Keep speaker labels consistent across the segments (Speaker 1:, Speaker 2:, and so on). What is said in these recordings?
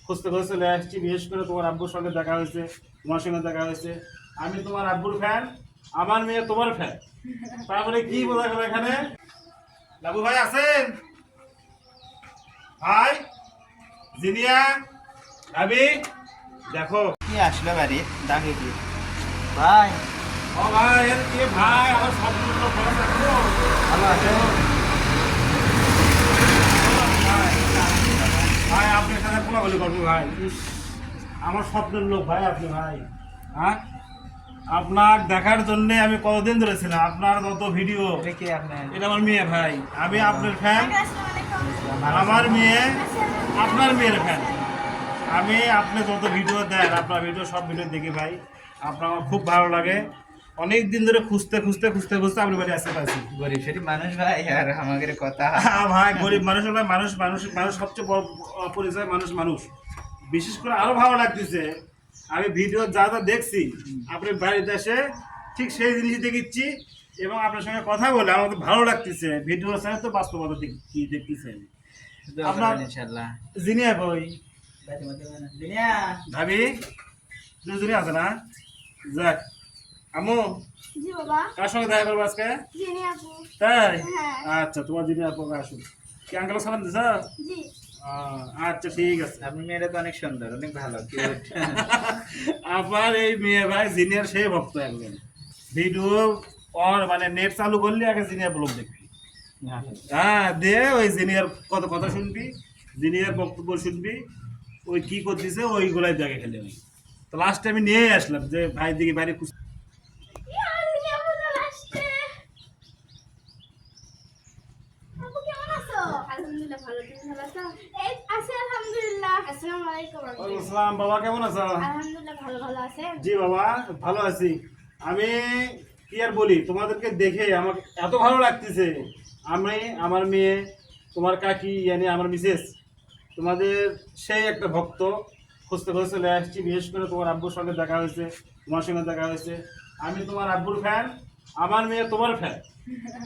Speaker 1: খুঁজতে খুঁজতে চলে আসছি। বিশেষ করে তোমার আব্বুর সঙ্গে দেখা হয়েছে, তোমার সঙ্গে দেখা হয়েছে। আমি তোমার আব্বুর ফ্যান, আমার মেয়ে তোমার ফ্যান। তারপরে কি বোঝা গেল এখানে? বাবু ভাই আছেন? ভাই, জিনিয়া, ভাবি, দেখো
Speaker 2: কি আসলো বাড়ি ডাকে কি ভাই?
Speaker 1: ও ভাই, এর কি ভাই, আমার সবগুলো ভালো থাকবো।
Speaker 2: ভালো আছে?
Speaker 1: ভাই আপনার সাথে কোলাকুলি করবো ভাই। ইস, আমার স্বপ্নের লোক ভাই আপনি ভাই। হ্যাঁ, আপনার দেখার জন্য আমি কতদিন ধরে ছিলাম, আপনার যত ভিডিও।
Speaker 2: এটা কি আপনার?
Speaker 1: এটা আমার মেয়ে ভাই, আমি আপনার ফ্যান, আমার মেয়ে আপনার মেয়ের ফ্যান। আমি আপনি যত ভিডিও দেন, আপনার ভিডিও সব ভিডিও দেখি ভাই। আপনার আমার খুব ভালো লাগে। অনেক দিন ধরে খুঁজতে খুঁজতে খুঁজতে খুঁজতে আপনি বাড়ি আসতে পারছি।
Speaker 2: গরিব শরীফ মানুষ ভাই, আর আমাদের কথা
Speaker 1: ভাই গরিব মানুষ হলে মানুষ মানুষ মানুষ সবচেয়ে বড় পরিচয় মানুষ মানুষ। বিশেষ করে আরো ভালো লাগতেছে, আমি ভিডিও যা যা দেখছি আপনি বাড়িতে এসে ঠিক সেই জিনিসই দেখিচ্ছি, এবং আপনার সঙ্গে কথা বলে আমাকে ভালো লাগতেছে। ভিডিওর সাথে তো বাস্তবতা কি দেখতেছেন আপনার।
Speaker 2: ইনশাআল্লাহ
Speaker 1: জিনিয়া কই?
Speaker 2: দুনিয়া
Speaker 1: ভাবি দুজনই আছে না? যাক আমু,
Speaker 3: জি বাবা।
Speaker 1: কার সঙ্গে দেখা করবো আজকে?
Speaker 3: জিনি আপু।
Speaker 1: তাই?
Speaker 3: হ্যাঁ।
Speaker 1: আচ্ছা, তোমার জিনিয়া আপু আসুন। কি আঙ্কেল সালাম দিছ?
Speaker 3: জি।
Speaker 1: আচ্ছা ঠিক আছে।
Speaker 2: আপনার মেয়েটা তো অনেক সুন্দর, অনেক ভালো কিউট।
Speaker 1: আপনার এই মেয়ে ভাই জিনিয়ার সেই ভক্ত একজন। ভিডিও ওর মানে নেট চালু করলে আগে জিনিয়ার ব্লগ দেখবি। হ্যাঁ, দিয়ে ওই জিনিয়ার কত কথা শুনবি, জিনিয়ার বক্তব্য শুনবি, ওই কি করতেছে ওইগুলাই দেখে খেলে। ওই তো লাস্টে আমি নিয়ে আসলাম যে ভাই দিকে বাইরে
Speaker 3: জিনি আপু চলে আসছে। আপু কেমন আছো? আলহামদুলিল্লাহ ভালো, তুমি ভালো আছো? এই আছি আলহামদুলিল্লাহ। আসসালামু আলাইকুম।
Speaker 1: আসসালাম। বাবা কেমন আছো?
Speaker 3: আলহামদুলিল্লাহ ভালো, ভালো আছেন?
Speaker 1: জি বাবা ভালো আছি। আমি কি আর বলি, তোমাদেরকে দেখে আমার এত ভালো লাগতেছে। আমি, আমার মেয়ে, তোমার কাকি মানে আমার মিসেস, তোমাদের সেই একটা ভক্ত। খুঁজতে খুঁজতে চলে আসছি। বিশেষ করে তোমার আব্বুর সঙ্গে দেখা হয়েছে, তোমার সঙ্গে দেখা হয়েছে। আমি তোমার আব্বুর ফ্যান, আমার মেয়ে তোমার ফ্যান।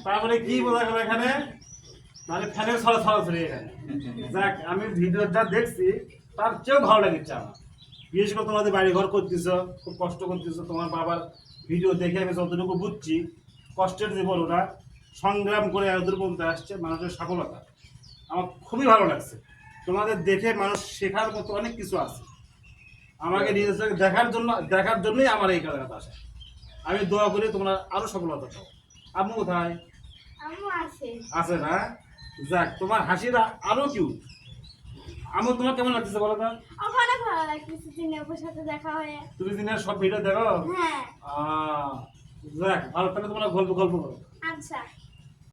Speaker 1: তারপরে কি বোঝা গেল এখানে? মানে ফ্যানের ছড়াছড়ি এখানে। যাক, আমি ভিডিও যা দেখছি তার চেয়েও ভালো লাগছে আমার। বিশেষ করে তোমাদের বাড়ি ঘর করতেছ, খুব কষ্ট করতেছ। তোমার বাবার ভিডিও দেখে আমি যতটুকু বুঝছি, কষ্টের জীবন ওরা সংগ্রাম করে এতদূর পর্যন্ত আসছে, মানুষের সফলতা আমার খুবই ভালো লাগছে। তোমাদের দেখে মানুষ শেখার মতো অনেক কিছু আছে। আমাকে নিজের দেখার জন্যই আমার এই কাজটা আসে। আমি দোয়া করি তোমরা আরো সফলতা পাও। আম্মু কোথায়?
Speaker 3: আম্মু আছে।
Speaker 1: আছে না? যাক, তোমার হাসিটা আরো কিউট। আম্মু তোমার কেমন লাগতেছে বলো তো?
Speaker 3: আমার অনেক ভালো লাগতেছে জিনি আপুর সাথে দেখা হয়ে।
Speaker 1: তুমি দিনের সব ভিডিও দেখো?
Speaker 3: হ্যাঁ।
Speaker 1: যাক ভালো, তাহলে তোমরা গল্প গল্প করো।
Speaker 3: আচ্ছা।